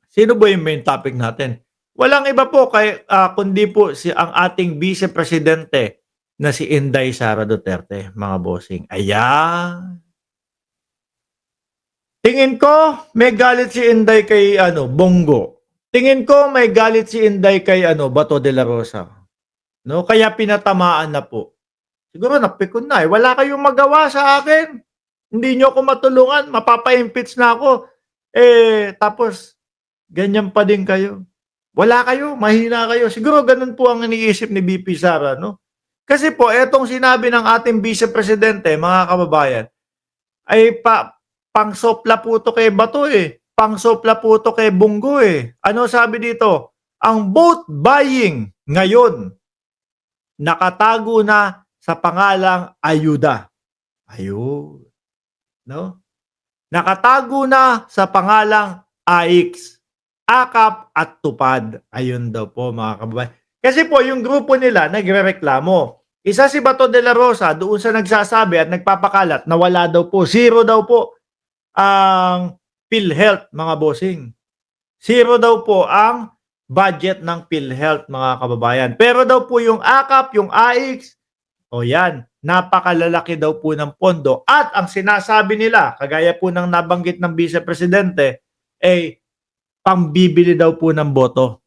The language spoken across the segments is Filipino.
Sino ba yung main topic natin? Walang iba po kundi po ang ating Vice Presidente na si Inday Sara Duterte, mga bossing. Ayan. Tingin ko may galit si Inday kay Bongo. Tingin ko may galit si Inday kay Bato de la Rosa. No? Kaya pinatamaan na po. Siguro napikon na eh. Wala kayong magawa sa akin. Hindi nyo ako matulungan. Mapapa-impeach na ako. Tapos ganyan pa din kayo. Wala kayo, mahina kayo. Siguro ganun po ang iniisip ni VP Sara, no? Kasi po, etong sinabi ng ating Vice Presidente, mga kababayan, ay pangsopla po to kay Bato eh. Pangsopla po to kay Bongo eh. Ano sabi dito? Ang vote buying ngayon, nakatago na sa pangalang ayuda. Ayun. No? Nakatago na sa pangalang AIX. Akap at tupad. Ayun daw po mga kababayan. Kasi po yung grupo nila nagrereklamo. Isa si Bato de la Rosa doon sa nagsasabi at nagpapakalat na wala daw po, zero daw po ang PhilHealth mga bossing. Zero daw po ang budget ng PhilHealth mga kababayan. Pero daw po yung AKAP, yung AIX, o yan, napakalalaki daw po ng pondo. At ang sinasabi nila, kagaya po ng nabanggit ng Vice Presidente, pambibili daw po ng boto.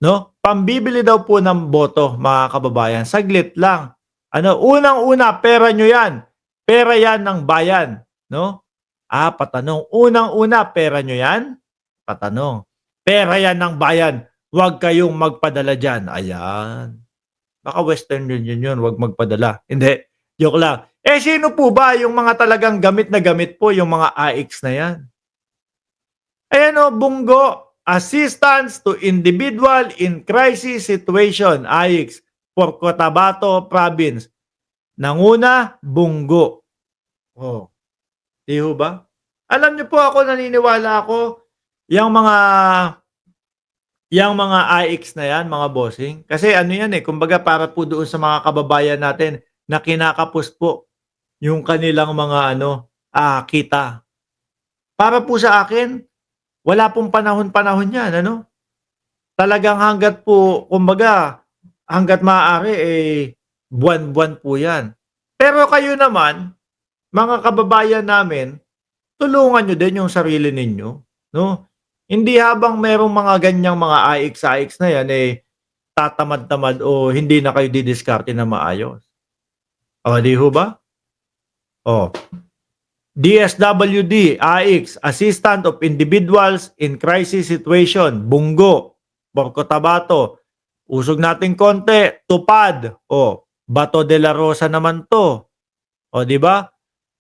No? Pambibili daw po ng boto, mga kababayan. Saglit lang. Unang-una, pera nyo yan. Pera yan ng bayan. No? Patanong. Unang-una, pera nyo yan? Patanong. Pera yan ng bayan. Huwag kayong magpadala dyan. Ayan. Baka Western Union yun, huwag magpadala. Hindi. Joke lang. Sino po ba yung mga talagang gamit na gamit po, yung mga AIX na yan? Ayan o, Bongo. Assistance to Individual in Crisis Situation, AIX, for Cotabato Province. Nanguna, Bongo. Oh. Di ho ba? Alam niyo po ako, naniniwala ako, yung mga AIX na yan, mga bossing. Kasi ano yan kumbaga para po doon sa mga kababayan natin na kinakapos po yung kanilang mga kita. Para po sa akin, wala pong panahon-panahon yan, Talagang hanggat po, kumbaga, hanggat maaari, buwan-buwan po yan. Pero kayo naman, mga kababayan namin, tulungan nyo din yung sarili ninyo, no? Hindi habang merong mga ganyang mga AIX na yan, tatamad-tamad o hindi na kayo didiskarte na maayos. O, di ho ba? O, DSWD, AIX, Assistant of Individuals in Crisis Situation, Bongo, Porco Tabato. Usog natin konti, Tupad. O, Bato de la Rosa naman to. O, di ba?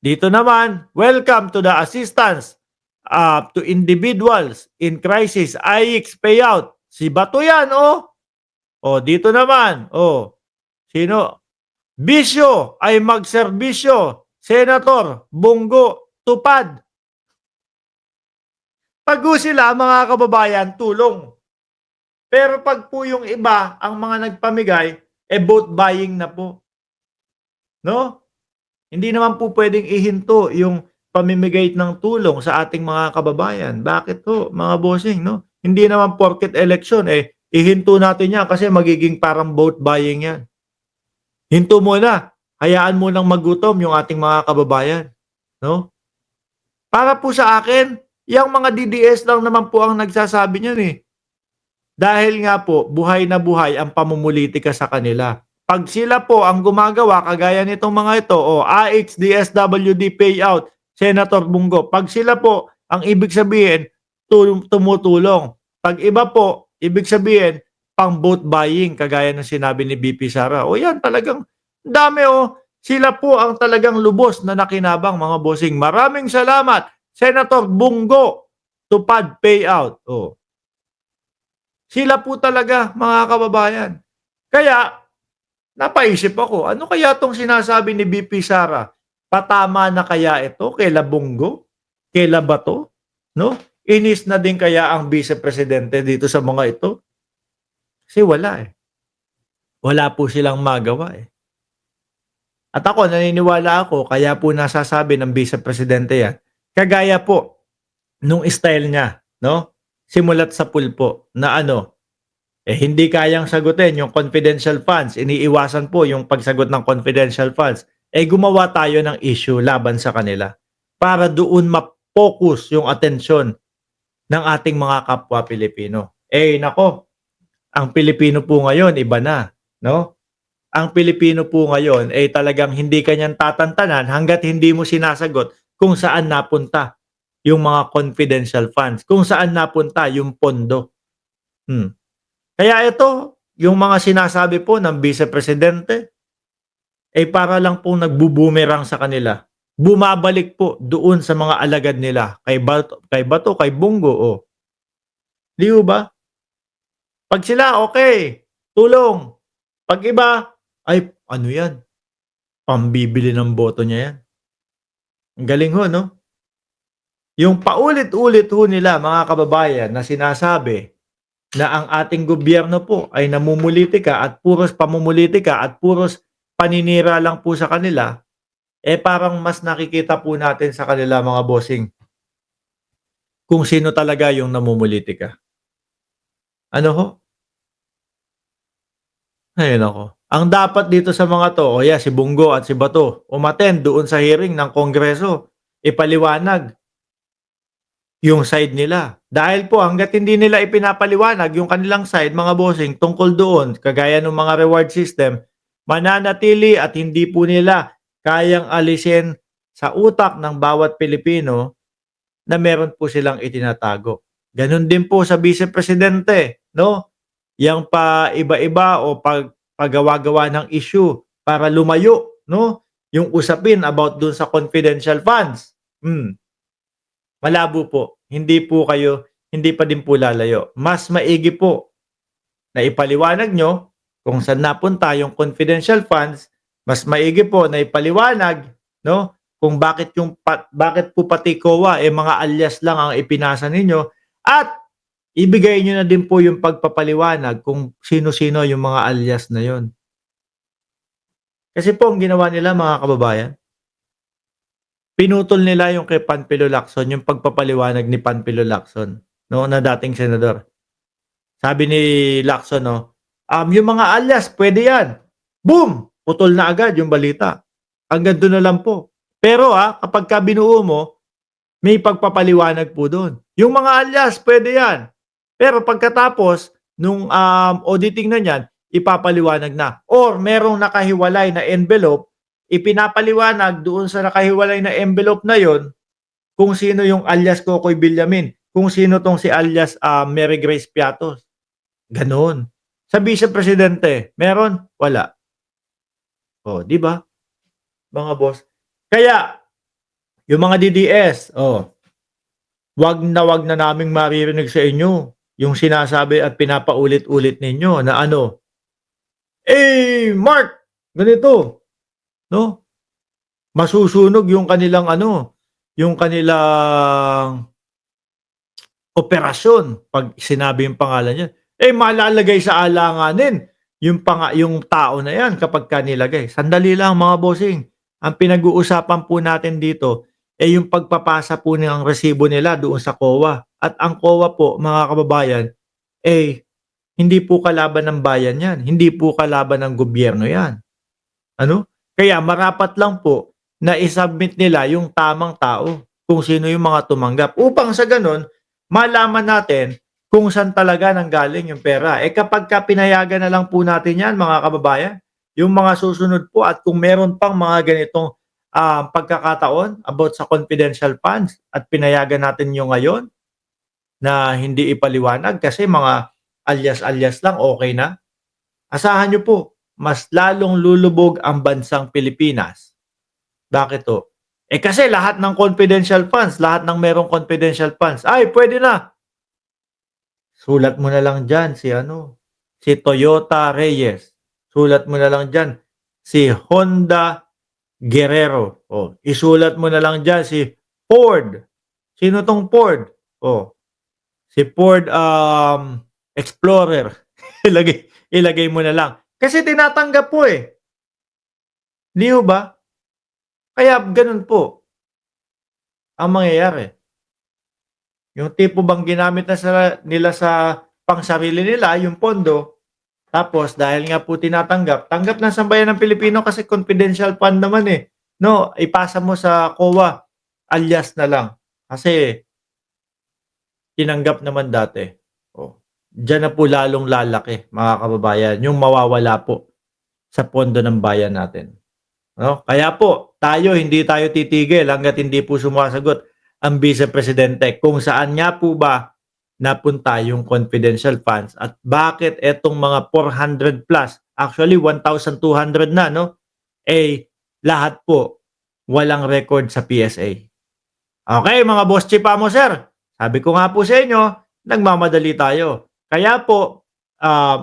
Dito naman, welcome to the assistance to individuals in crisis, AIX payout. Si Bato yan, O, dito naman, sino? Bisyo ay magserbisyo. Senator Bongo Tupad. Pag sila, mga kababayan, tulong. Pero pag po yung iba, ang mga nagpamigay, vote buying na po. No? Hindi naman po pwedeng ihinto yung pamimigay ng tulong sa ating mga kababayan. Bakit po, mga bossing, no? Hindi naman porket election, ihinto natin yan kasi magiging parang vote buying yan. Hinto muna. Hayaan mo nang magutom yung ating mga kababayan. No? Para po sa akin, yung mga DDS lang naman po ang nagsasabi niyan Dahil nga po, buhay na buhay ang pamumulitika sa kanila. Pag sila po ang gumagawa, kagaya nitong mga ito, AX, DSWD payout, Senator Bongo, pag sila po, ang ibig sabihin, tumutulong. Pag iba po, ibig sabihin, pang vote buying, kagaya ng sinabi ni BP Sara. Yan, talagang dami Sila po ang talagang lubos na nakinabang, mga bossing. Maraming salamat, Senator Bongo, tupad payout. Sila po talaga, mga kababayan. Kaya, napaisip ako, ano kaya itong sinasabi ni BP Sara? Patama na kaya ito? Kaila Bongo? Kaila Bato? No? Inis na din kaya ang Vice Presidente dito sa mga ito? Kasi wala Wala po silang magawa At ako, naniniwala ako, kaya po nasasabi ng Vice Presidente yan, kagaya po, nung style niya, no? simulat sa pulpo na ano, hindi kayang sagutin yung confidential funds, iniiwasan po yung pagsagot ng confidential funds, gumawa tayo ng issue laban sa kanila para doon ma-focus yung atensyon ng ating mga kapwa Pilipino. Nako, ang Pilipino po ngayon iba na, 'no? Ang Pilipino po ngayon ay talagang hindi ka niyan tatantanan hangga't hindi mo sinasagot kung saan napunta yung mga confidential funds, kung saan napunta yung pondo. Hmm. Kaya ito, yung mga sinasabi po ng Vice Presidente, para lang pong nagbu-boomerang sa kanila. Bumabalik po doon sa mga alagad nila, kay Bato, kay Bongo, oh. 'Di ho ba? 'Pag sila, okay, tulong. 'Pag iba, ay ano 'yan, pambibili ng boto niya 'yan. Ang galing ho 'no? Yung paulit-ulit ho nila mga kababayan na sinasabi na ang ating gobyerno po ay namumulitika at puros pamumulitika at puros paninira lang po sa kanila, parang mas nakikita po natin sa kanila mga bossing kung sino talaga yung namumulitika. Ano ho? Ay naku. Ang dapat dito sa mga 'to, o yan si Bongo at si Bato, umattend doon sa hearing ng Kongreso, ipaliwanag yung side nila. Dahil po hangga't hindi nila ipinapaliwanag yung kanilang side mga bossing tungkol doon, kagaya ng mga reward system, mananatili at hindi po nila kayang alisin sa utak ng bawat Pilipino na meron po silang itinatago. Gano'n din po sa Vice Presidente, 'no? Yang pa iba-iba o paggawa-gawa ng issue para lumayo, 'no, yung usapin about dun sa confidential funds. Malabo po. Hindi pa din po lalayo. Mas maigi po na ipaliwanag niyo kung saan napunta yung confidential funds, mas maigi po na ipaliwanag, 'no, kung bakit po pati COA, mga alias lang ang ipinasa ninyo at ibigay niyo na din po yung pagpapaliwanag kung sino-sino yung mga alias na yun. Kasi po ang ginawa nila mga kababayan, pinutol nila yung kay Panfilo Lacson, yung pagpapaliwanag ni Panfilo Lacson, 'no, na dating senador. Sabi ni Lacson 'no, yung mga alias puwede yan. Boom! Putol na agad yung balita. Hanggang dun na lang po. Pero, kapagka binuo mo, may pagpapaliwanag po dun. Yung mga alias puwede yan. Pero pagkatapos nung, auditing na niyan, ipapaliwanag na or merong nakahiwalay na envelope, ipinapaliwanag doon sa nakahiwalay na envelope na yon kung sino yung alias Kokoy Villamin, kung sino 'tong si alias, Mary Grace Piatos, gano'n. Sa Vice Presidente meron? Wala. Oh, 'di ba, mga boss? Kaya yung mga DDS, 'wag na naming maririnig sa inyo yung sinasabi at pinapaulit-ulit ninyo na ano, Mark ganito, 'no? Masusunog yung kanilang ano, yung kanilang operasyon 'pag sinabi yung pangalan niyan. Malalagay sa alanganin yung tao na 'yan kapagka nilagay. Sandali lang mga bossing, ang pinag-uusapan po natin dito, yung pagpapasa po ng resibo nila doon sa COA at ang COA po mga kababayan, hindi po kalaban ng bayan 'yan, hindi po kalaban ng gobyerno 'yan. Ano? Kaya marapat lang po na i-submit nila yung tamang tao, kung sino yung mga tumanggap upang sa gano'n malaman natin kung saan talaga nanggaling yung pera. Kapagka pinayagan na lang po natin 'yan mga kababayan, yung mga susunod po at kung meron pang mga ganitong, pagkakataon about sa confidential funds at pinayagan natin yung ngayon na hindi ipaliwanag kasi mga alias-alias lang, okey na. Asahan niyo po, mas lalong lulubog ang bansang Pilipinas. Bakit ho? Kasi lahat ng confidential funds, lahat ng merong confidential funds, ay puwede na. Sulat mo na lang diyan si ano, si Toyota Reyes. Sulat mo na lang diyan si Honda Guerrero. Isulat mo na lang diyan si Ford. Sino 'tong Ford? Si Ford, Explorer. Ilagay mo na lang. Kasi tinatanggap po, 'di ho ba? Kaya gano'n po ang mangyayari. Yung tipo bang ginamit na nila sa pangsarili nila yung pondo, tapos dahil nga po tanggap ng sambayan ng Pilipino kasi confidential fund naman, eh, 'no? Ipasa mo sa COA, alias na lang. Kasi tinanggap naman dati. Oh, diyan na po lalong lalaki mga kababayan, yung mawawala po sa pondo ng bayan natin. 'No? Kaya po hindi tayo titigil hangga't hindi po sumasagot ang Vice Presidente kung saan nga po ba napunta yung confidential funds at bakit etong mga 400 plus, actually 1,200 na 'no, eh, lahat po walang record sa PSA. Okay, mga boss chipamo sir, sabi ko nga po sa inyo, nagmamadali tayo. Kaya po,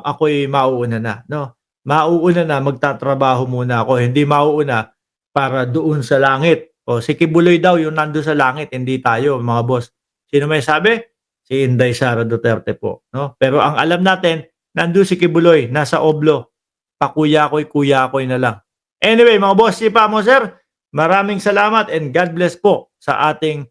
ako'y mauuna na 'no. Mauuna na, magtatrabaho muna ako, hindi mauuna para doon sa langit. O si Kibuloy daw yung nandun sa langit, hindi tayo mga boss. Sino may sabi? Si Inday Sara Duterte po 'no. Pero ang alam natin, nandun si Kibuloy, nasa Oblo. Kuya-koy na lang. Anyway, mga boss chipamo sir, maraming salamat and God bless po sa ating